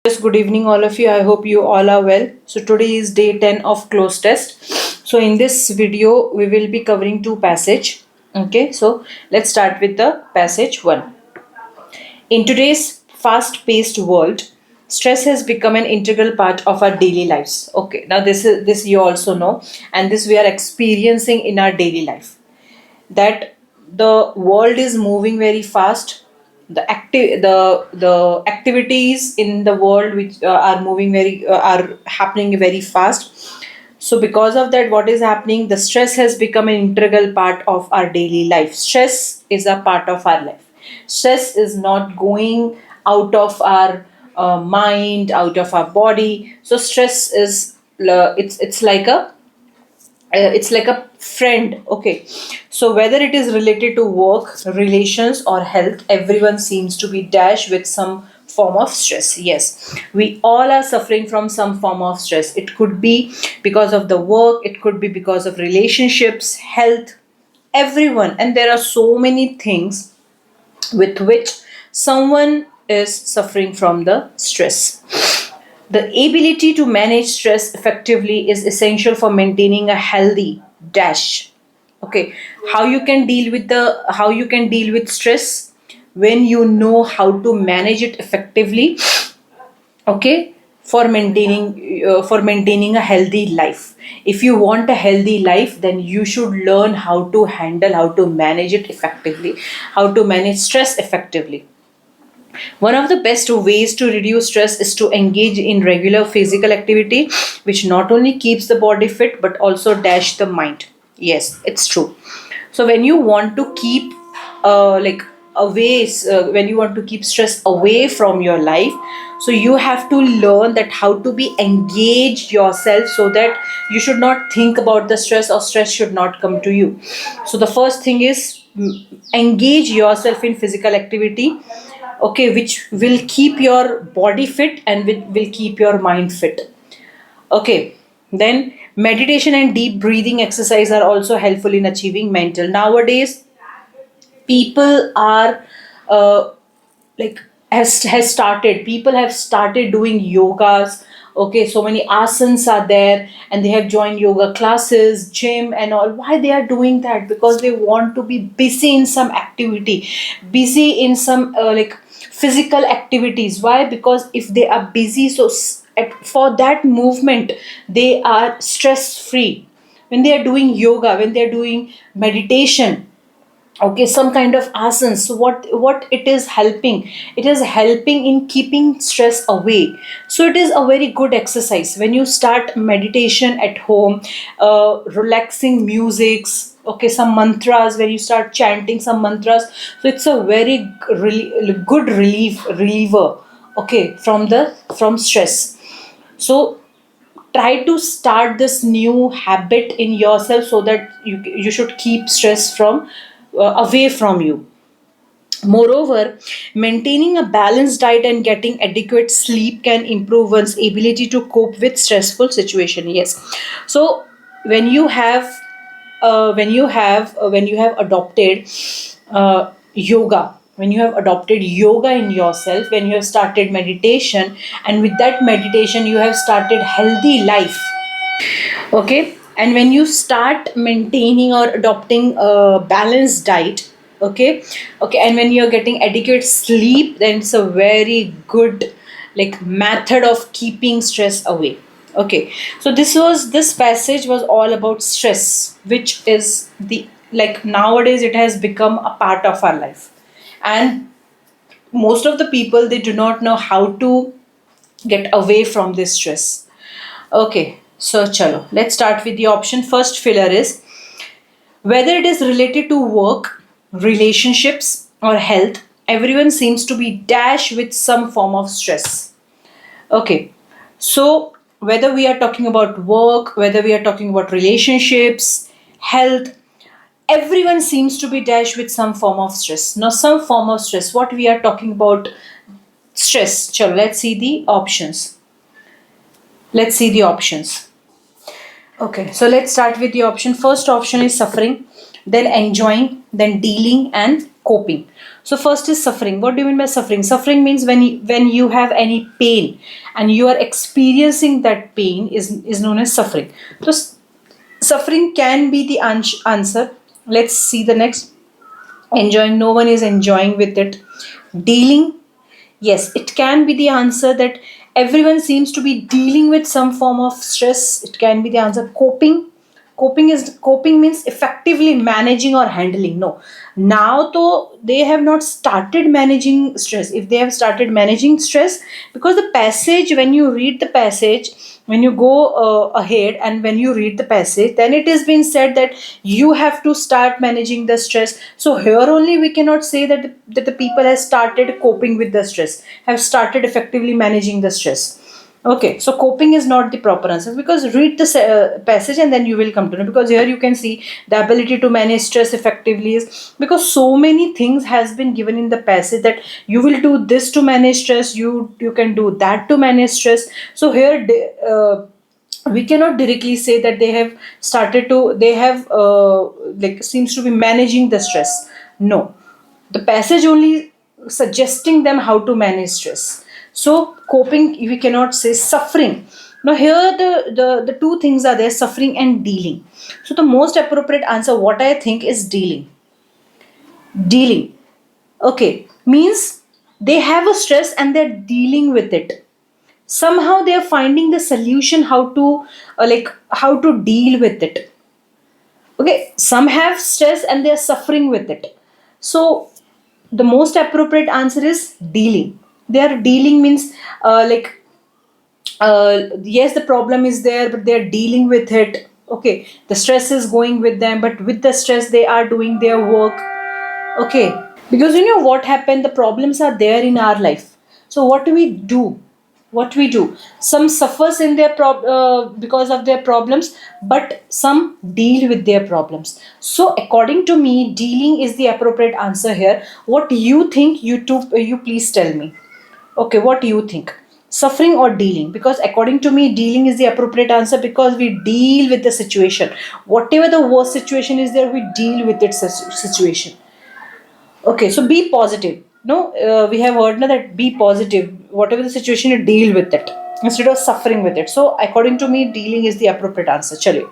Yes, good evening, all of you. I hope you all are well. So, today is day 10 of close test. So, in this video, we will be covering two passage. Okay, so let's start with the passage 1. In today's fast paced world, stress has become an integral part of our daily lives. Okay, now this you also know, and this we are experiencing in our daily life, that the world is moving very fast. The activities in the world which are moving very are happening very fast. So because of that, what is happening, the stress has become an integral part of our daily life. Stress is a part of our life. Stress is not going out of our mind, out of our body. So stress is it's like a friend. Okay, so whether it is related to work, relations, or health, everyone seems to be dashed with some form of stress. Yes, we all are suffering from some form of stress. It could be because of the work, it could be because of relationships, health, everyone. And there are so many things with which someone is suffering from the stress. The ability to manage stress effectively is essential for maintaining a healthy dash. Okay, how you can deal with stress when you know how to manage it effectively. Okay, for maintaining a healthy life. If you want a healthy life, then you should learn how to manage it effectively, how to manage stress effectively. One of the best ways to reduce stress is to engage in regular physical activity, which not only keeps the body fit but also dash the mind. Yes, it's true. So when you want to keep like when you want to keep stress away from your life, so you have to learn that how to be engaged yourself, so that you should not think about the stress, or stress should not come to you. So the first thing is, engage yourself in physical activity, okay, which will keep your body fit and will keep your mind fit. Okay, then meditation and deep breathing exercise are also helpful in achieving mental. Nowadays, people are uh, like has started people have started doing yogas. Okay, so many asanas are there, and they have joined yoga classes, gym and all. Why they are doing that? Because they want to be busy in some activity, busy in some physical activities. Why? Because if they are busy, so for that movement they are stress free. When they are doing yoga, when they are doing meditation, okay, some kind of asanas, so what it is helping, it is helping in keeping stress away. So it is a very good exercise when you start meditation at home, relaxing musics, okay, some mantras, when you start chanting some mantras. So it's a very good reliever, okay, from stress. So try to start this new habit in yourself, so that you should keep stress from away from you. Moreover, maintaining a balanced diet and getting adequate sleep can improve one's ability to cope with stressful situation. Yes, so when you have when you have adopted yoga, when you have adopted yoga in yourself, when you have started meditation, and with that meditation you have started healthy life. Okay, and when you start maintaining or adopting a balanced diet, okay, okay, and when you're getting adequate sleep, then it's a very good method of keeping stress away. Okay, so this passage was all about stress, which is the nowadays it has become a part of our life. And most of the people, they do not know how to get away from this stress. Okay, so chalo, let's start with the option. First filler is, whether it is related to work, relationships, or health, everyone seems to be dashed with some form of stress. Okay, so whether we are talking about work, whether we are talking about relationships, health, everyone seems to be dashed with some form of stress. Now, some form of stress, what we are talking about stress. Chalo, let's see the options. Let's see the options. Okay, so let's start with the option. First option is suffering, then enjoying, then dealing, and coping. So first is suffering. What do you mean by suffering? Suffering means when you have any pain and you are experiencing that pain is known as suffering. So suffering can be the answer. Let's see the next. Enjoying, no one is enjoying with it. Dealing, yes, it can be the answer that everyone seems to be dealing with some form of stress. It can be the answer. Coping means effectively managing or handling. No, now though they have not started managing stress. If they have started managing stress, because the passage, when you read the passage, when you go ahead and when you read the passage, then it has been said that you have to start managing the stress. So here only we cannot say that the people have started coping with the stress, have started effectively managing the stress. Okay, so coping is not the proper answer, because read the passage and then you will come to know. Because here you can see the ability to manage stress effectively is, because so many things has been given in the passage that you will do this to manage stress, you can do that to manage stress. So here we cannot directly say that they have like seems to be managing the stress. No, the passage only suggesting them how to manage stress. So coping, we cannot say. Suffering, now here the two things are there, suffering and dealing. So the most appropriate answer, what I think, is dealing. Okay, means they have a stress and they're dealing with it. Somehow they are finding the solution how to how to deal with it. Okay, some have stress and they are suffering with it. So the most appropriate answer is dealing. They are dealing means yes, the problem is there, but they are dealing with it. Okay, the stress is going with them, but with the stress they are doing their work. Okay, because you know what happened, the problems are there in our life. So what do we do? Some suffers in their because of their problems, but some deal with their problems. So according to me, dealing is the appropriate answer here. What do you think? You please tell me. Okay, what do you think? Suffering or dealing? Because according to me, dealing is the appropriate answer, because we deal with the situation. Whatever the worst situation is there, we deal with its situation. Okay, so be positive. No, we have heard now that be positive. Whatever the situation, you deal with it instead of suffering with it. So, according to me, dealing is the appropriate answer. Chale.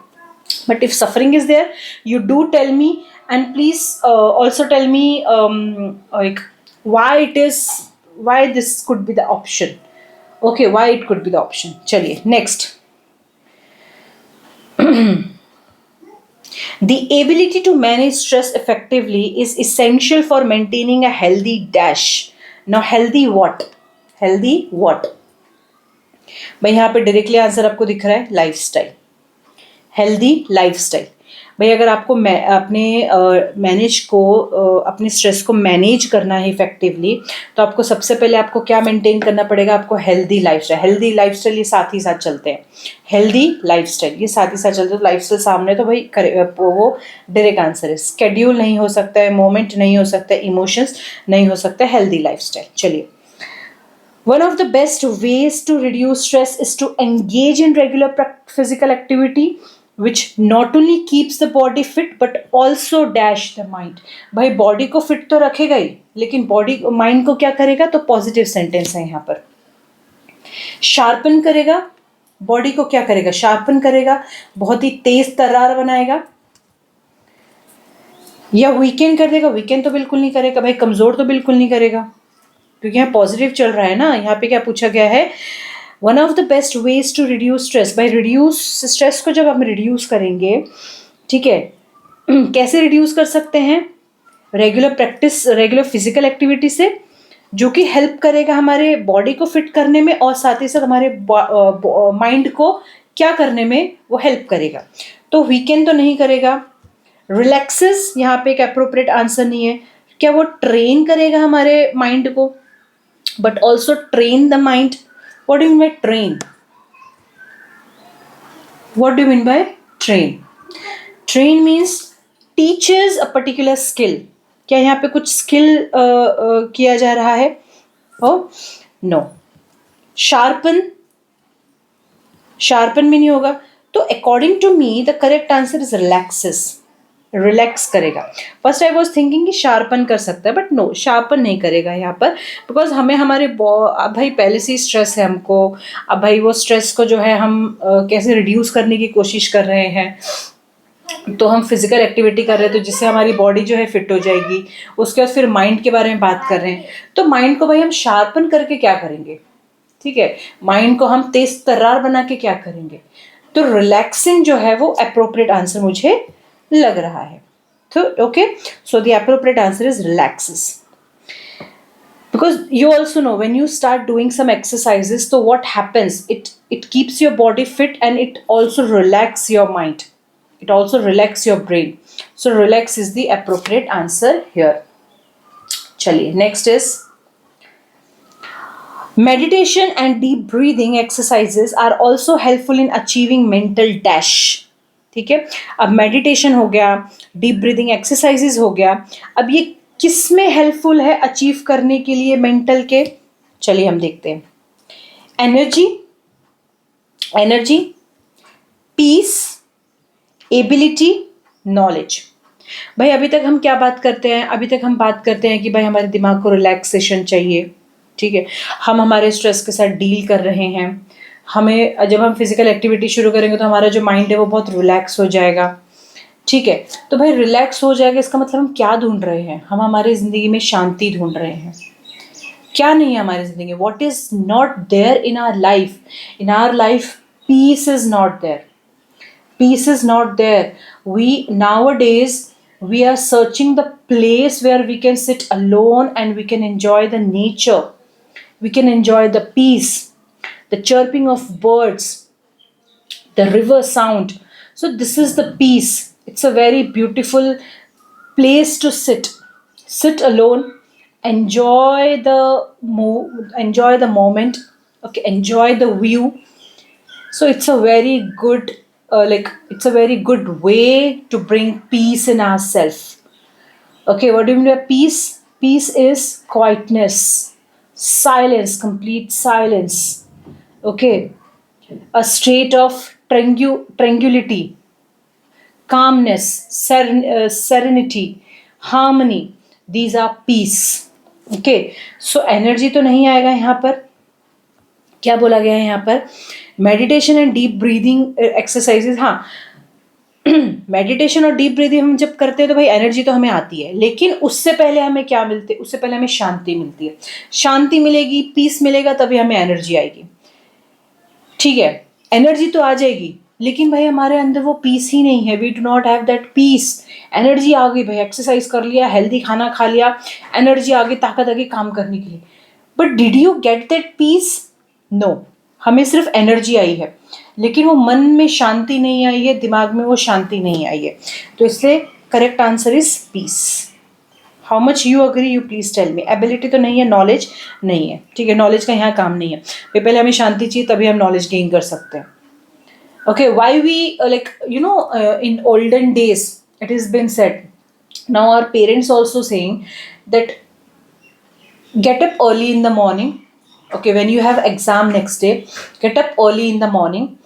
But if suffering is there, you do tell me, and please also tell me like why it is, why this could be the option. Okay, why it could be the option. Chaliye. Next. The ability to manage stress effectively is essential for maintaining a healthy dash. Now, healthy what? Healthy what? भाई यहाँ पे directly answer आपको दिख रहा है, lifestyle. Healthy lifestyle. भाई अगर आपको अपने मैनेज को अपने स्ट्रेस को मैनेज करना है इफेक्टिवली, तो आपको सबसे पहले आपको क्या मेंटेन करना पड़ेगा? आपको हेल्दी लाइफस्टाइल. हेल्दी लाइफस्टाइल ये साथ ही साथ चलते हैं. हेल्दी लाइफस्टाइल ये साथ ही साथ चलते हैं. तो लाइफस्टाइल सामने तो भाई वो डायरेक्ट आंसर है. स्केड्यूल नहीं हो सकता है, मोमेंट नहीं हो सकता है, इमोशंस नहीं हो सकता है. Healthy lifestyle. चलिए. One of the best ways to reduce stress is to engage in regular physical activity, which not only keeps the body fit but also dash the mind. भाई बॉडी को fit तो रखेगा ही, लेकिन body mind को क्या करेगा? तो positive sentence है यहाँ पर. शार्पन करेगा, बॉडी को क्या करेगा? शार्पन करेगा, बहुत ही तेज तर्रार बनाएगा. या वीकेंड कर देगा? वीकेंड तो बिल्कुल नहीं करेगा भाई, कमजोर तो बिल्कुल नहीं करेगा, क्योंकि यहाँ पॉजिटिव चल रहा है ना. यहाँ पे क्या पूछा गया है? One of the best ways to reduce stress. भाई रिड्यूस स्ट्रेस को जब हम रिड्यूस करेंगे, ठीक है, कैसे रिड्यूस कर सकते हैं? Regular practice, regular physical activity से, जो कि हेल्प करेगा हमारे बॉडी को फिट करने में, और साथ ही साथ हमारे माइंड को क्या करने में वो हेल्प करेगा. तो वीकेंड तो नहीं करेगा. रिलैक्सेस यहाँ पे एक अप्रोप्रिएट आंसर नहीं है. क्या वो ट्रेन करेगा हमारे माइंड को? But also train the mind. What do mean by train? What do mean by train? Train means teachers a particular skill. क्या यहाँ पे कुछ स्किल किया जा रहा है? नो. शार्पन, शार्पन भी नहीं होगा. तो according to me the correct answer is relaxes. Relax करेगा. फर्स्ट आई वॉज थिंकिंग कि शार्पन कर सकता है, बट नो, शार्पन नहीं करेगा यहाँ पर, बिकॉज हमें हमारे अब भाई पहले से ही स्ट्रेस है हमको. अब भाई वो स्ट्रेस को जो है हम कैसे रिड्यूस करने की कोशिश कर रहे हैं, तो हम फिजिकल एक्टिविटी कर रहे हैं तो जिससे हमारी बॉडी जो है फिट हो जाएगी. उसके बाद फिर माइंड के बारे में बात कर रहे हैं, तो माइंड को भाई हम शार्पन करके क्या करेंगे, ठीक है, माइंड को हम तेज तर्रार बना के क्या करेंगे. तो रिलैक्सिंग जो है वो अप्रोप्रिएट आंसर मुझे लग रहा है. तो okay, so the appropriate answer is relaxes. Because you also know when you start doing some exercises, so what happens, it keeps your body fit and it also relax your mind, it also relax your brain. So relax is the appropriate answer here. Chaliye, next is meditation and deep breathing exercises are also helpful in achieving mental dash. ठीक है, अब meditation हो गया, deep breathing exercises हो गया, अब ये किस में हेल्पफुल है अचीव करने के लिए मेंटल के. चलिए हम देखते हैं. Energy, peace, ability, knowledge. भाई अभी तक हम क्या बात करते हैं, अभी तक हम बात करते हैं कि भाई हमारे दिमाग को रिलैक्सेशन चाहिए, ठीक है, हम हमारे स्ट्रेस के साथ डील कर रहे हैं. हमें जब हम फिजिकल एक्टिविटी शुरू करेंगे तो हमारा जो माइंड है वो बहुत रिलैक्स हो जाएगा, ठीक है. तो भाई रिलैक्स हो जाएगा, इसका मतलब हम क्या ढूंढ रहे हैं, हम हमारी ज़िंदगी में शांति ढूंढ रहे हैं. क्या नहीं है हमारी ज़िंदगी में, what is not there in our life, peace is not there, peace is not there. We nowadays we are searching the place where we can sit alone and we can enjoy the nature, we can enjoy the peace, the chirping of birds, the river sound. So this is the peace. It's a very beautiful place to sit alone, enjoy enjoy the moment, okay, enjoy the view. So it's a very good it's a very good way to bring peace in ourselves. Okay, what do you mean by peace? Peace is quietness, silence, complete silence. Okay, a state of tranquility, calmness, serenity, harmony. These are peace. Okay, so energy तो नहीं आएगा यहाँ पर. क्या बोला गया है यहाँ पर, meditation and deep breathing exercises. हाँ, मेडिटेशन और डीप ब्रीदिंग हम जब करते हैं तो भाई एनर्जी तो हमें आती है, लेकिन उससे पहले हमें क्या मिलती है, उससे पहले हमें शांति मिलती है. शांति मिलेगी, पीस मिलेगा, तभी हमें एनर्जी आएगी. ठीक है, एनर्जी तो आ जाएगी, लेकिन भाई हमारे अंदर वो पीस ही नहीं है. We do not have that peace. Energy आ गई भाई, एक्सरसाइज कर लिया, हेल्दी खाना खा लिया, एनर्जी आ गई, ताकत आ गई काम करने के लिए, but did you get that peace? No, हमें सिर्फ एनर्जी आई है, लेकिन वो मन में शांति नहीं आई है, दिमाग में वो शांति नहीं आई है. तो इसलिए correct answer is peace. How much you agree, you please tell me. Ability तो नहीं है, नॉलेज नहीं है, ठीक है, नॉलेज का यहाँ काम नहीं है. पहले हमें शांति चाहिए, तभी हम नॉलेज गेन कर सकते हैं. Okay, why we in olden days it has been said, now our parents also saying that get up early in the morning. Okay, when you have exam next day, get up early in the morning,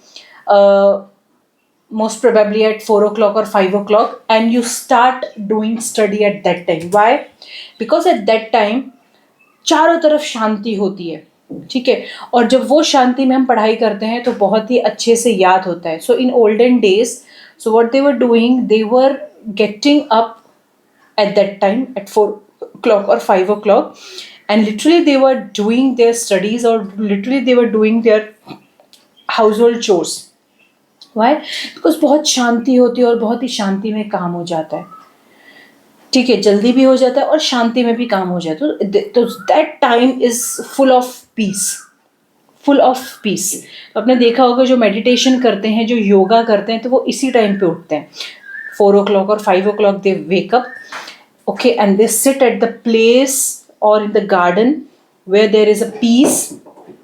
most probably at 4 o'clock or 5 o'clock, and you start doing study at that time. Why? Because at that time चारों तरफ शांति होती है, ठीक है, और जब वो शांति में हम पढ़ाई करते हैं तो बहुत ही अच्छे से याद होता है. So in olden days, so what they were doing, they were getting up at that time at 4 o'clock or 5 o'clock, and literally they were doing their studies, or literally they were doing their household chores. Why? Because बहुत शांति होती है और बहुत ही शांति में काम हो जाता है, ठीक है, जल्दी भी हो जाता है और शांति में भी काम हो जाता है. तो that time is full of peace, full of peace. तो आपने देखा होगा जो मेडिटेशन करते हैं, जो योगा करते हैं, तो वो इसी टाइम पे उठते हैं. 4 o'clock or 5 o'clock they wake up, okay, and they sit at the place or in the garden where there is a peace,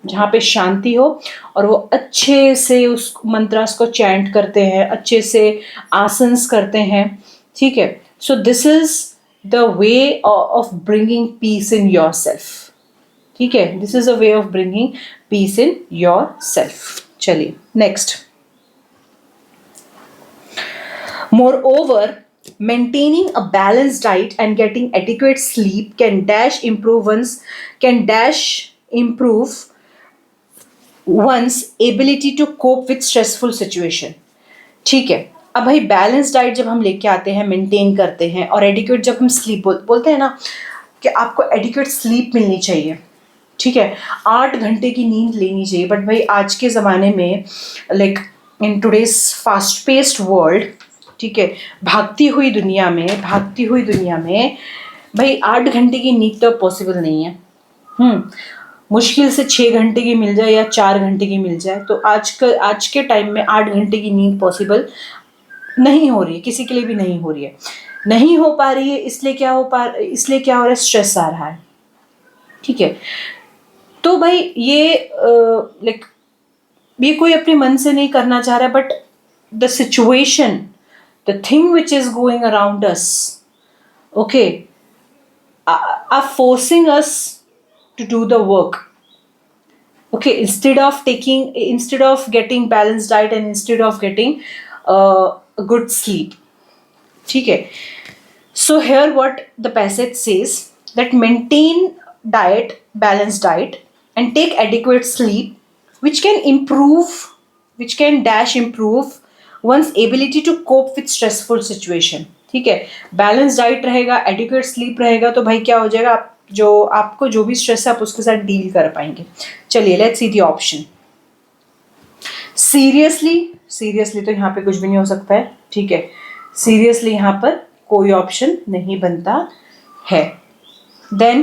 जहाँ पे शांति हो, और वो अच्छे से उस मंत्रास को चैंट करते हैं, अच्छे से आसन्स करते हैं, ठीक है. So this is the way of bringing peace in yourself, ठीक है, this is a way of bringing peace in yourself. चलिए next. Moreover, maintaining a balanced diet and getting adequate sleep can dash improve one's ability to cope with stressful situation. ठीक है. अब भाई balance diet जब हम लेके आते हैं, मेंटेन करते हैं, और एडिक्वेट जब हम स्लीप बोलते हैं ना कि आपको एडिक्वेट स्लीप मिलनी चाहिए, ठीक है, 8 घंटे की नींद लेनी चाहिए. बट भाई आज के ज़माने में, like in today's fast paced world, ठीक है, भागती हुई दुनिया में भाई 8 घंटे की नींद तो पॉसिबल नहीं है. मुश्किल से 6 घंटे की मिल जाए या 4 घंटे की मिल जाए. तो आज के टाइम में 8 घंटे की नींद पॉसिबल नहीं हो रही है, किसी के लिए भी नहीं हो रही है. नहीं हो पा रही है, इसलिए क्या हो रहा है, स्ट्रेस आ रहा है. ठीक है. तो भाई ये कोई अपने मन से नहीं करना चाह रहा है, but the situation, the thing which is going around us, okay, are forcing us to do the work. Okay, instead of getting balanced diet and instead of getting a good sleep. ठीक है. So here what the passage says, that maintain balanced diet and take adequate sleep, which can improve one's ability to cope with stressful situation. ठीक है. Balance diet रहेगा, adequate sleep रहेगा, तो भाई क्या हो जाएगा, आपको जो भी स्ट्रेस है आप उसके साथ डील कर पाएंगे. चलिए, let's see the option. Seriously तो यहाँ पे कुछ भी नहीं हो सकता है. ठीक है, सीरियसली यहाँ पर कोई ऑप्शन नहीं बनता है. देन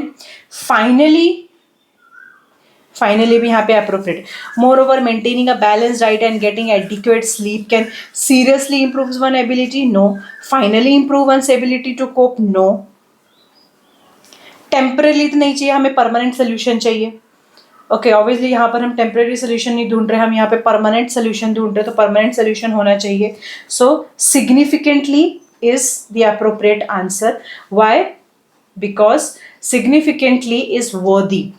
फाइनली भी यहाँ पे appropriate. Moreover, maintaining a balance diet and getting adequate sleep can seriously improve one ability. No. Finally improve one's ability to cope. No. Temporary तो नहीं चाहिए, हमें परमानेंट सोल्यूशन चाहिए. ओके, ऑब्वियसली यहाँ पर हम टेम्पररी सोल्यूशन नहीं ढूंढ रहे, हम यहाँ पे परमानेंट सोल्यूशन ढूंढ रहे, तो परमानेंट सोल्यूशन होना चाहिए. So significantly is the appropriate answer. Why? Because significantly is worthy.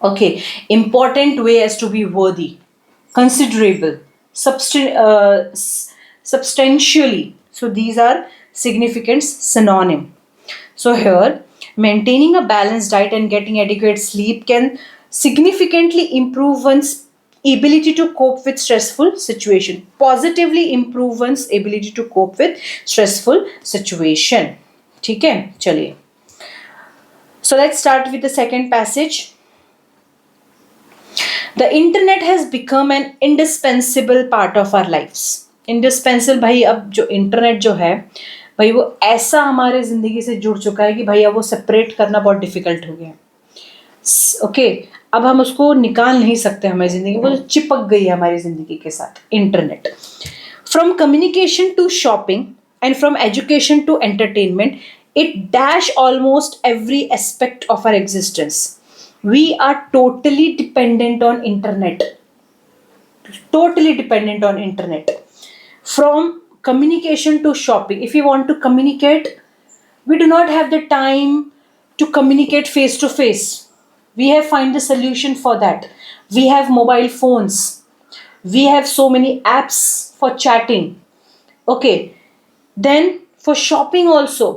Okay, important way as to be worthy, considerable, substantially. So these are significant synonym. So here, maintaining a balanced diet and getting adequate sleep can significantly improve one's ability to cope with stressful situation. Positively improve one's ability to cope with stressful situation. ठीक है, चलिए. So let's start with the second passage. The internet has become an indispensable part of our lives. Indispensable भाई, अब जो internet जो है भाई वो ऐसा हमारे ज़िंदगी से जुड़ चुका है कि भाई अब वो सेपरेट करना बहुत डिफ़िकल्ट हो गया है. ओके, अब हम उसको निकाल नहीं सकते हमारी ज़िंदगी, वो चिपक गई है हमारी ज़िंदगी के साथ internet. From communication to shopping and from education to entertainment, it dash almost every aspect of our existence. We are totally dependent on internet. From communication to shopping, if you want to communicate, we do not have the time to communicate face to face. We have find the solution for that. We have mobile phones, we have so many apps for chatting. Okay, then for shopping also,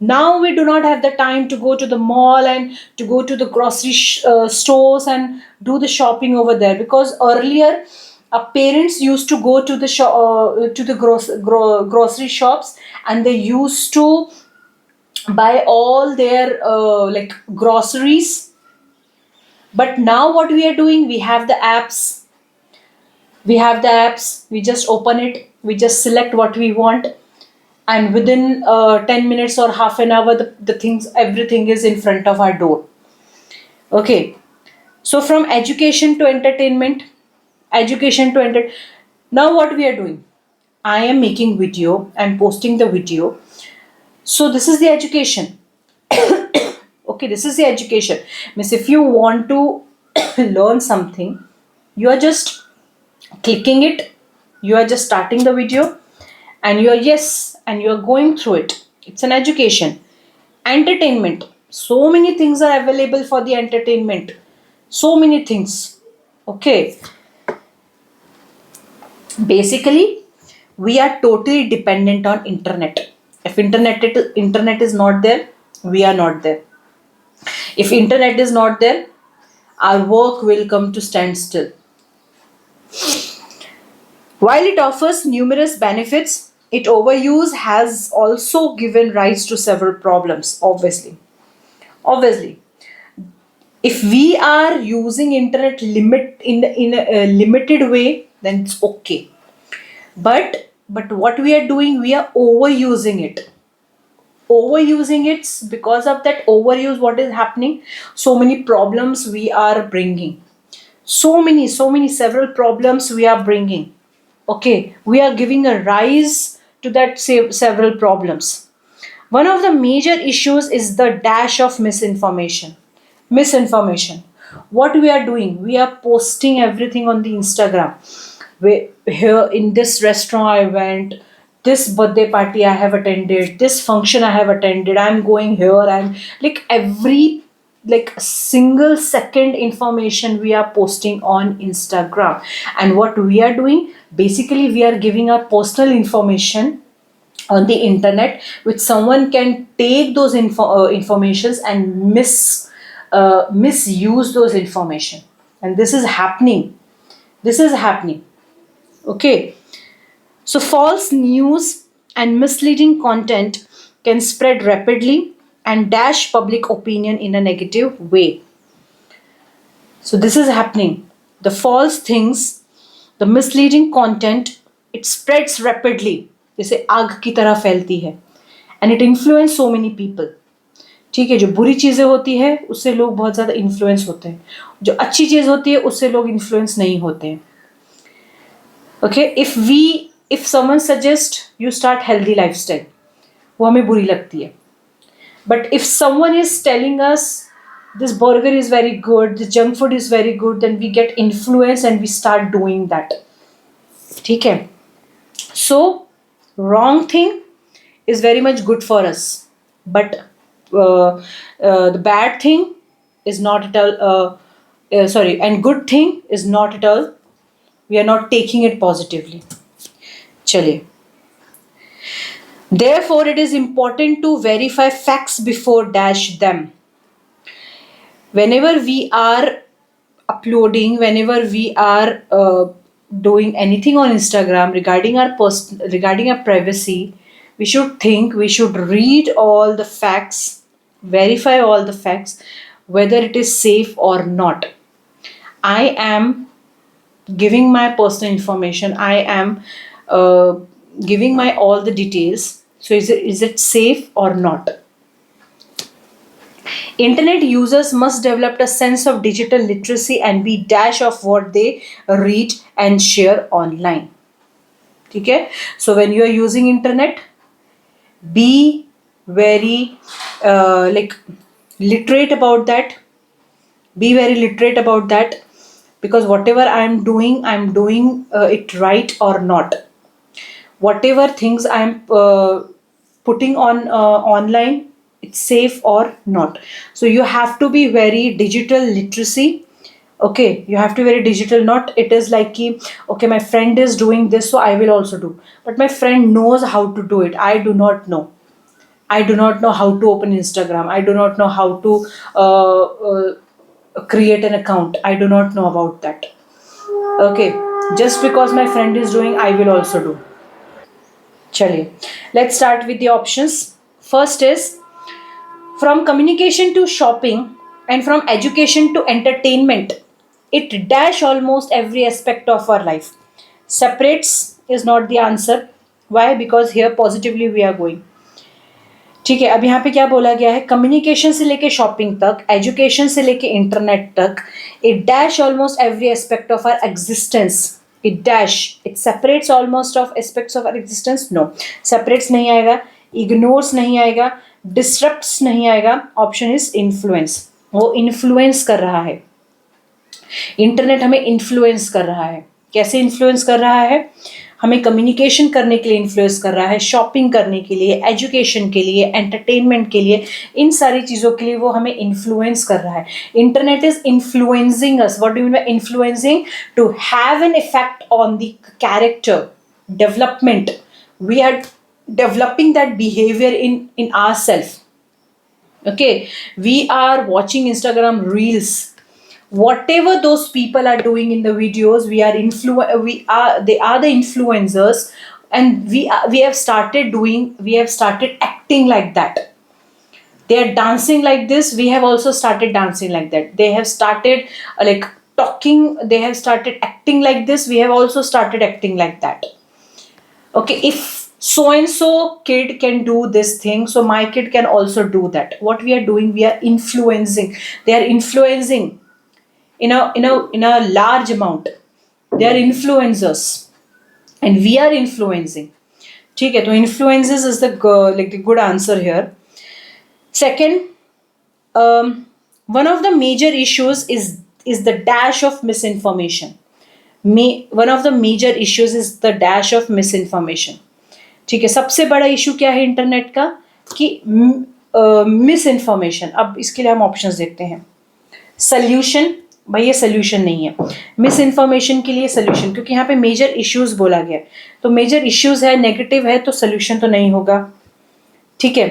now we do not have the time to go to the mall and to go to the grocery stores and do the shopping over there, because earlier our parents used to go to the grocery shops and they used to buy all their like groceries. But now what we are doing, we have the apps, we just open it, we just select what we want, and within 10 minutes or half an hour everything is in front of our door. Okay, so from education to entertainment, now what we are doing, I am making video and posting the video, so this is the education. Okay, this is the education. Means if you want to learn something, you are just clicking it, you are just starting the video, and you are going through it. It's an education. Entertainment, so many things are available for the entertainment, so many things. Okay, basically We are totally dependent on internet. If internet is not there, we are not there. If internet is not there, our work will come to standstill. While it offers numerous benefits, its overuse has also given rise to several problems, obviously. If we are using internet in a limited way, then it's okay. But what we are doing, we are overusing it. Because of that overuse, what is happening? So many problems we are bringing. So many several problems we are bringing. Okay, we are giving a rise to that several problems. One of the major issues is the dash of misinformation. What we are doing, we are posting everything on the Instagram. Here in this restaurant I went, this birthday party I have attended, this function I have attended, I'm going here, and like every like single second information we are posting on Instagram. And what we are doing, basically we are giving our personal information on the internet, which someone can take those informations and misuse those information. And this is happening. Okay, so false news and misleading content can spread rapidly and dash public opinion in a negative way. So this is happening. The false things, the misleading content, it spreads rapidly. जैसे आग की तरह फैलती है. And it influence so many people. ठीक है, जो बुरी चीज़ें होती है उससे लोग बहुत ज़्यादा इन्फ्लुएंस होते हैं, जो अच्छी चीज़ होती है उससे लोग इन्फ्लुएंस नहीं होते हैं. Okay, if someone suggest you start healthy lifestyle, वो हमें बुरी लगती है. But if someone is telling us this burger is very good, this junk food is very good, then we get influenced and we start doing that. ठीक है, so wrong thing is very much good for us, but the bad thing is not at all sorry, and good thing is not at all, we are not taking it positively. चलिए, therefore it is important to verify facts before dash them. Whenever we are uploading, whenever we are doing anything on Instagram regarding our privacy, we should think, we should read all the facts, verify all the facts, whether it is safe or not. I am giving my personal information, I am giving my all the details, so is it safe or not? Internet users must develop a sense of digital literacy and be dash of what they read and share online. Okay, so when you are using internet, be very literate about that. Be very literate about that, because whatever I'm doing it right or not. Whatever things I'm putting on online, it's safe or not. So you have to be very digital literacy. Okay, you have to be very digital, not it is like okay, my friend is doing this, so I will also do, but my friend knows how to do it, I do not know. I do not know how to open Instagram, I do not know how to create an account, I do not know about that. Okay, just because my friend is doing, I will also do. Chaliye, let's start with the options. First is, from communication to shopping and from education to entertainment, it dash almost every aspect of our life. Separates is not the answer. Why? Because here positively we are going. ठीक है, अब यहाँ पे क्या बोला गया है, communication से लेके शॉपिंग तक, एजुकेशन से लेके इंटरनेट तक, it dash almost every aspect of our existence. It dash, it separates almost of aspects of our existence. No, separates नहीं आएगा, इग्नोर्स नहीं आएगा, डिस्ट्रप्ट्स नहीं आएगा. Option is influence. वो इन्फ्लुएंस कर रहा है, इंटरनेट हमें इन्फ्लुएंस कर रहा है. कैसे इन्फ्लुएंस कर रहा है? हमें कम्युनिकेशन करने के लिए इन्फ्लुएंस कर रहा है, शॉपिंग करने के लिए, एजुकेशन के लिए, एंटरटेनमेंट के लिए, इन सारी चीज़ों के लिए वो हमें इन्फ्लुएंस कर रहा है. Internet is influencing us. What do you mean by influencing? To have an effect on the character. development. We are developing that behavior in ourselves. Okay, we are watching Instagram reels. Whatever those people are doing in the videos, they are the influencers, and we have started acting like that. They are dancing like this, we have also started dancing like that. They have started like talking, they have started acting like this, we have also started acting like that. Okay, if so and so kid can do this thing, so my kid can also do that. What we are doing, we are influencing. They are influencing in a large amount. They are influencers, and we are influencing. ठीक है, तो influences is the like the good answer here. Second, one of the major issues is the dash of misinformation. One of the major issues is the dash of misinformation. ठीक है, सबसे बड़ा issue क्या है internet का कि miss information. अब इसके लिए हम ऑप्शंस देखते हैं. सल्यूशन, भाई ये सल्यूशन नहीं है. मिस इन्फॉर्मेशन के लिए सल्यूशन, क्योंकि यहाँ पे मेजर इश्यूज बोला गया, तो मेजर इश्यूज है, नेगेटिव है, तो सल्यूशन तो नहीं होगा. ठीक है.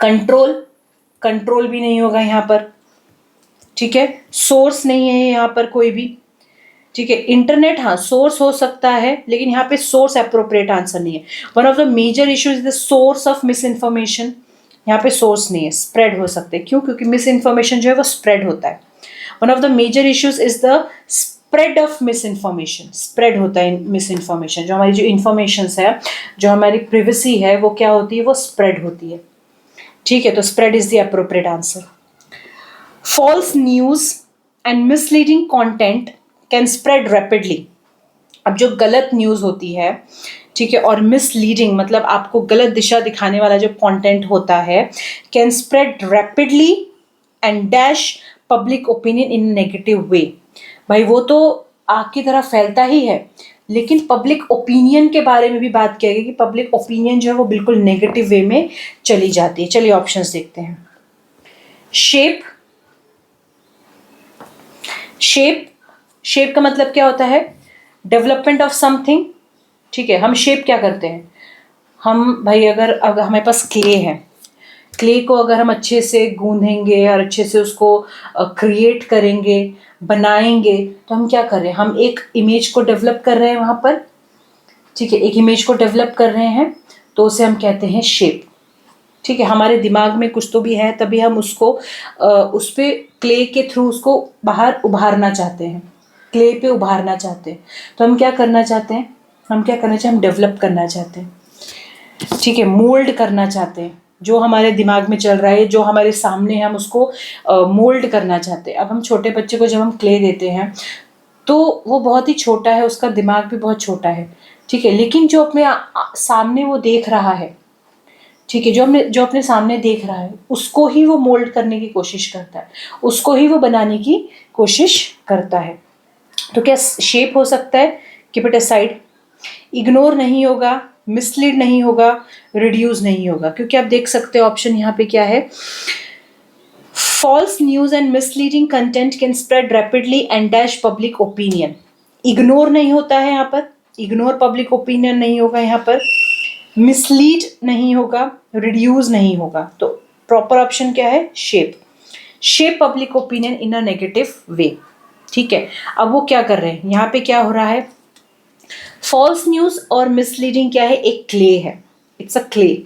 कंट्रोल भी नहीं होगा यहाँ पर. ठीक है. सोर्स नहीं है यहाँ पर कोई भी. ठीक है. इंटरनेट हाँ सोर्स हो सकता है, लेकिन यहाँ पे सोर्स अप्रोप्रिएट आंसर नहीं है. One of the major issue is the source of misinformation. यहाँ पे सोर्स नहीं है, स्प्रेड हो सकते हैं. क्यों? क्योंकि मिस इन्फॉर्मेशन जो है वो स्प्रेड होता है. One of the major issues is the spread of misinformation. Spread होता है मिस इन्फॉर्मेशन. जो हमारी जो इन्फॉर्मेशन है, जो हमारी प्रिवेसी है, वो क्या होती है, वो स्प्रेड होती है. ठीक है, तो spread is the appropriate answer. False news and misleading content can spread rapidly. अब जो गलत न्यूज़ होती है, ठीक है, और मिसलीडिंग मतलब आपको गलत दिशा दिखाने वाला जो कंटेंट होता है, can spread rapidly and dash public opinion in negative way. भाई वो तो आग की तरह फैलता ही है, लेकिन पब्लिक ओपिनियन के बारे में भी बात किया गया कि पब्लिक ओपिनियन जो है वो बिल्कुल नेगेटिव वे में चली जाती है. चलिए ऑप्शंस देखते हैं. शेप का मतलब क्या होता है? Development of something. ठीक है. हम शेप क्या करते हैं? हम भाई अगर हमारे पास क्ले है, क्ले को अगर हम अच्छे से गूंदेंगे और अच्छे से उसको क्रिएट करेंगे, बनाएंगे, तो हम क्या कर रहे हैं? हम एक इमेज को डेवलप कर रहे हैं वहाँ पर. ठीक है, एक इमेज को डेवलप कर रहे हैं, तो उसे हम कहते हैं शेप. ठीक है. हमारे दिमाग में कुछ तो भी है, तभी हम उसको उस पर क्ले के थ्रू उसको बाहर उभारना चाहते हैं, क्ले पे उभारना चाहते हैं. तो हम क्या करना चाहते हैं? हम डेवलप करना चाहते हैं. ठीक है. मोल्ड करना चाहते हैं. जो हमारे दिमाग में चल रहा है, जो हमारे सामने है, हम उसको मोल्ड करना चाहते हैं. अब हम छोटे बच्चे को जब हम क्ले देते हैं, तो वो बहुत ही छोटा है, उसका दिमाग भी बहुत छोटा है. ठीक है. लेकिन जो अपने सामने वो देख रहा है, ठीक है, जो अपने सामने देख रहा है, उसको ही वो मोल्ड करने की कोशिश करता है, उसको ही वो बनाने की कोशिश करता है. तो क्या शेप हो सकता है? Keep it aside. इग्नोर नहीं होगा, मिसलीड नहीं होगा, रिड्यूस नहीं होगा, क्योंकि आप देख सकते हो ऑप्शन यहाँ पे क्या है. False news and misleading content can spread rapidly and dash public opinion. Ignore नहीं होता है यहाँ पर, इग्नोर पब्लिक ओपिनियन नहीं होगा यहाँ पर, मिसलीड नहीं होगा, रिड्यूस नहीं होगा. तो प्रॉपर ऑप्शन क्या है? Shape public opinion in a negative way. ठीक है. अब वो क्या कर रहे हैं? यहाँ पे क्या हो रहा है? फॉल्स न्यूज और मिसलीडिंग क्या है? एक क्ले है, इट्स अ क्ले.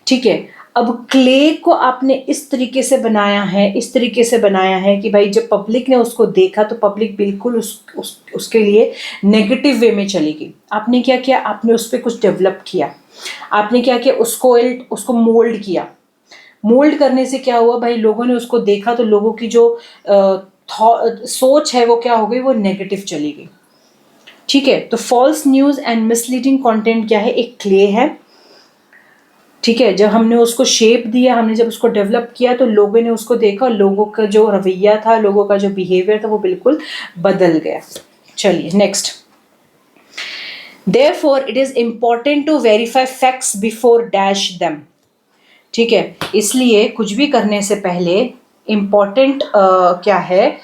ठीक है. अब क्ले को आपने इस तरीके से बनाया है कि भाई जब पब्लिक ने उसको देखा, तो पब्लिक बिल्कुल उसके लिए नेगेटिव वे में चली गई. आपने क्या किया? आपने उस पर कुछ डेवलप किया. आपने क्या किया? उसको मोल्ड किया. मोल्ड करने से क्या हुआ? भाई लोगों ने उसको देखा, तो लोगों की जो सोच है वो क्या हो गई? वो नेगेटिव चली गई. ठीक है. तो false news and misleading content क्या है? एक क्ले है. ठीक है. जब हमने उसको शेप दिया, हमने जब उसको डेवलप किया, तो लोगों ने उसको देखा, और लोगों का जो रवैया था, लोगों का जो बिहेवियर था, वो बिल्कुल बदल गया. चलिए next. Therefore, it is important to verify facts before dash them. ठीक है. इसलिए कुछ भी करने से पहले इम्पॉर्टेंट क्या है?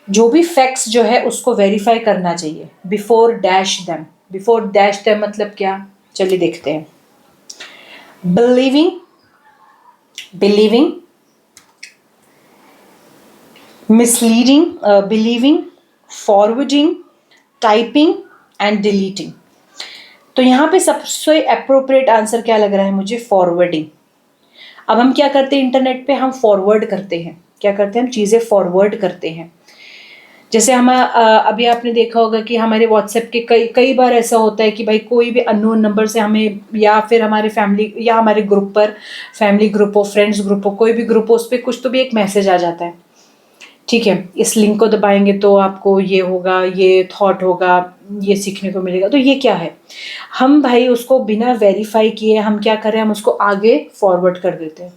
जो भी फैक्ट्स जो है उसको वेरीफाई करना चाहिए. Before dash them, before dash the मतलब क्या, चलिए देखते हैं. Believing, believing, misleading, believing, forwarding, typing and deleting. तो यहाँ पे सबसे अप्रोप्रिएट आंसर क्या लग रहा है मुझे, फॉरवर्डिंग. अब हम क्या करते हैं इंटरनेट पे, हम फॉरवर्ड करते हैं. क्या करते हैं हम, चीज़ें फॉरवर्ड करते हैं. जैसे हम अभी आपने देखा होगा कि हमारे व्हाट्सएप के कई कई बार ऐसा होता है कि भाई कोई भी अननोन नंबर से हमें, या फिर हमारे फैमिली या हमारे ग्रुप पर, फैमिली ग्रुप हो, फ्रेंड्स ग्रुप हो, कोई भी ग्रुप हो, उस पर कुछ तो भी एक मैसेज आ जाता है. ठीक है, इस लिंक को दबाएंगे तो आपको ये होगा, ये थॉट होगा, ये सीखने को मिलेगा. तो ये क्या है, हम भाई उसको बिना वेरीफाई किए हम क्या कर रहे हैं, हम उसको आगे फॉरवर्ड कर देते हैं.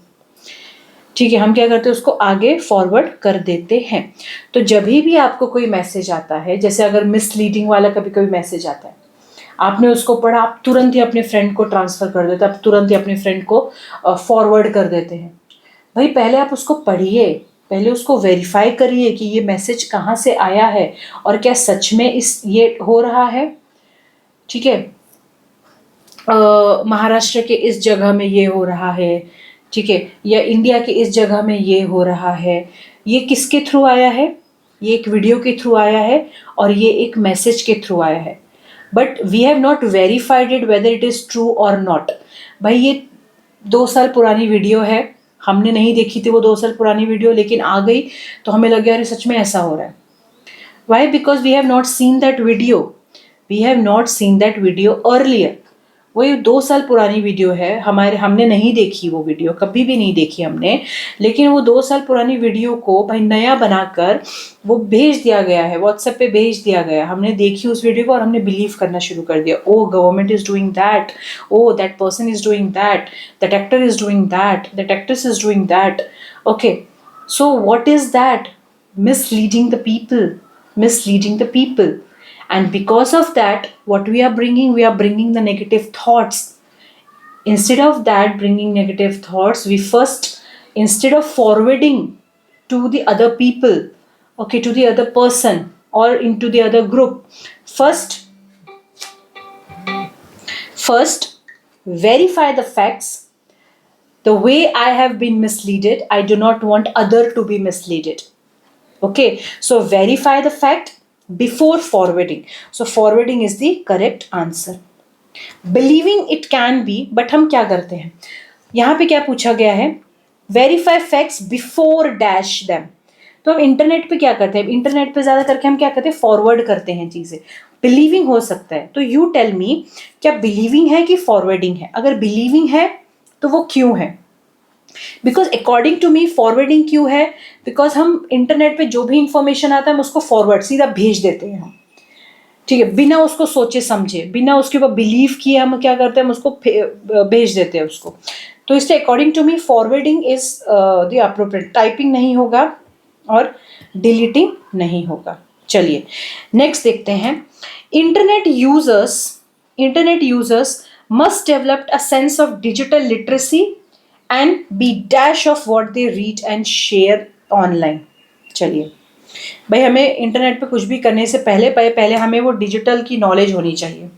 ठीक है, हम क्या करते हैं, उसको आगे फॉरवर्ड कर देते हैं. तो जब भी आपको कोई मैसेज आता है, जैसे अगर मिसलीडिंग वाला कभी कभी मैसेज आता है, आपने उसको पढ़ा, आप तुरंत ही अपने फ्रेंड को ट्रांसफ़र कर देते हैं, आप तुरंत ही अपने फ्रेंड को फॉरवर्ड कर देते हैं. भाई पहले आप उसको पढ़िए, पहले उसको वेरीफाई करिए कि ये मैसेज कहाँ से आया है और क्या सच में ये हो रहा है. ठीक है, महाराष्ट्र के इस जगह में ये हो रहा है, ठीक है, या इंडिया के इस जगह में ये हो रहा है. ये किसके थ्रू आया है, ये एक वीडियो के थ्रू आया है और ये एक मैसेज के थ्रू आया है. But we have not verified it whether it is true और नॉट. भाई ये 2 साल पुरानी वीडियो है, हमने नहीं देखी थी वो 2 साल पुरानी वीडियो, लेकिन आ गई तो हमें लग गया अरे सच में ऐसा हो रहा है. Why, because we have not seen that video, we have not seen that video earlier. वो ये 2 साल पुरानी वीडियो है, हमने नहीं देखी वो वीडियो, कभी भी नहीं देखी हमने, लेकिन वो 2 साल पुरानी वीडियो को भाई नया बनाकर वो भेज दिया गया है, व्हाट्सएप पे भेज दिया गया. हमने देखी उस वीडियो को और हमने बिलीव करना शुरू कर दिया. Oh government is doing that, oh that person is doing that, that actor is doing that, that actress is doing that. Okay, so what is that, misleading the people, misleading the people. And because of that, what we are bringing the negative thoughts. Instead of that, bringing negative thoughts, we first, instead of forwarding to the other people, okay, to the other person or into the other group, first verify the facts. The way I have been misleaded, I do not want other to be misleaded. Okay, so verify the fact before forwarding. So forwarding is the correct answer. Believing it can be, but हम क्या करते हैं, यहाँ पे क्या पूछा गया है, verify facts before dash them. तो हम इंटरनेट पे क्या करते हैं, इंटरनेट पे ज़्यादा करके हम क्या करते हैं, फॉरवर्ड करते हैं चीज़ें. बिलीविंग हो सकता है, तो यू टेल मी, क्या बिलीविंग है कि फॉरवर्डिंग है. अगर बिलीविंग है तो वो क्यों है, because according to me forwarding क्यों है, बिकॉज हम इंटरनेट पे जो भी इंफॉर्मेशन आता है हम उसको फॉरवर्ड सीधा भेज देते हैं हम. ठीक है, बिना उसको सोचे समझे, बिना उसके ऊपर बिलीव किए हम क्या करते हैं, हम उसको भेज देते हैं उसको. तो इसलिए according to me forwarding is the appropriate. Typing नहीं होगा और डिलीटिंग नहीं होगा. चलिए नेक्स्ट देखते हैं. Internet users must develop a sense of digital literacy and be dash of what they read and share online. चलिए भाई, हमें इंटरनेट पे कुछ भी करने से पहले हमें वो डिजिटल की नॉलेज होनी चाहिए,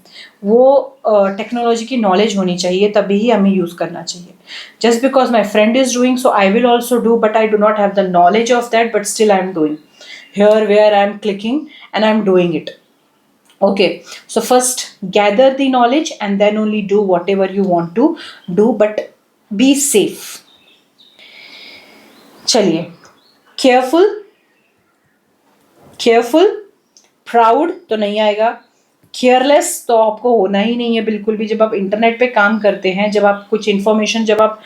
वो टेक्नोलॉजी की नॉलेज होनी चाहिए, तभी ही हमें यूज़ करना चाहिए. Just because my friend is doing so I will also do, but I do not have the knowledge of that, but still I am doing here where I am clicking and I am doing it. Okay, so first gather the knowledge and then only do whatever you want to do, but be safe. चलिए, careful, proud तो नहीं आएगा, careless तो आपको होना ही नहीं है बिल्कुल भी. जब आप इंटरनेट पे काम करते हैं, जब आप कुछ इन्फॉर्मेशन जब आप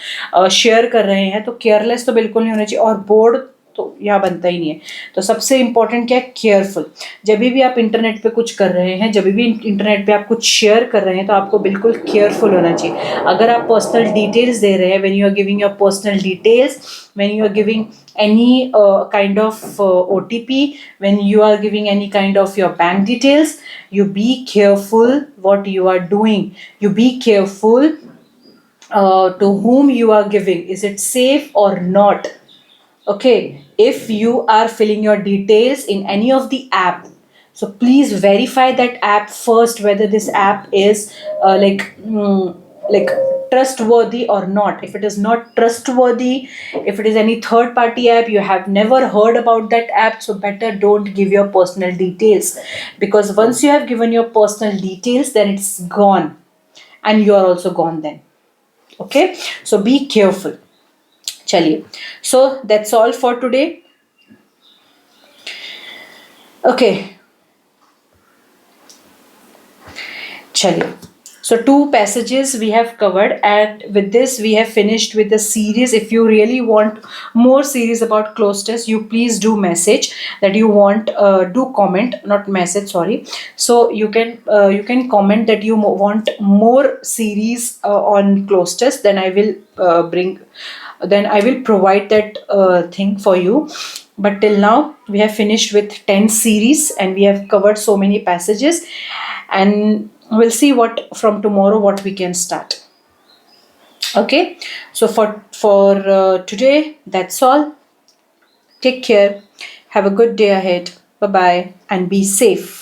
शेयर कर रहे हैं, तो केयरलेस तो बिल्कुल नहीं होना चाहिए, और बोर्ड तो यहाँ बनता ही नहीं है. तो सबसे इम्पोर्टेंट क्या है, केयरफुल. जब भी आप इंटरनेट पे कुछ कर रहे हैं, जब भी इंटरनेट पे आप कुछ शेयर कर रहे हैं, तो आपको बिल्कुल केयरफुल होना चाहिए. अगर आप पर्सनल डिटेल्स दे रहे हैं, when you are giving your personal details, when you are giving any kind of OTP, when you are giving any kind of your bank details, you be careful what you are doing. You be careful to whom you are giving. Is it safe or not? Okay, if you are filling your details in any of the app, So please verify that app first, whether this app is like trustworthy or not. If it is not trustworthy, if it is any third party app, you have never heard about that app, so better don't give your personal details, because once you have given your personal details, then it's gone, and you are also gone then. Okay, so be careful. Chaliye. So that's all for today. Okay, chaliye. So two passages we have covered, and with this we have finished with the series. If you really want more series about close test, you please do message that you want. Do comment, not message. Sorry. So you can comment that you want more series on close test. Then I will bring. Then I will provide that thing for you. But till now we have finished with 10 series, and we have covered so many passages, and we'll see what from tomorrow what we can start. Okay, so for today, that's all. Take care. Have a good day ahead. Bye bye, and be safe.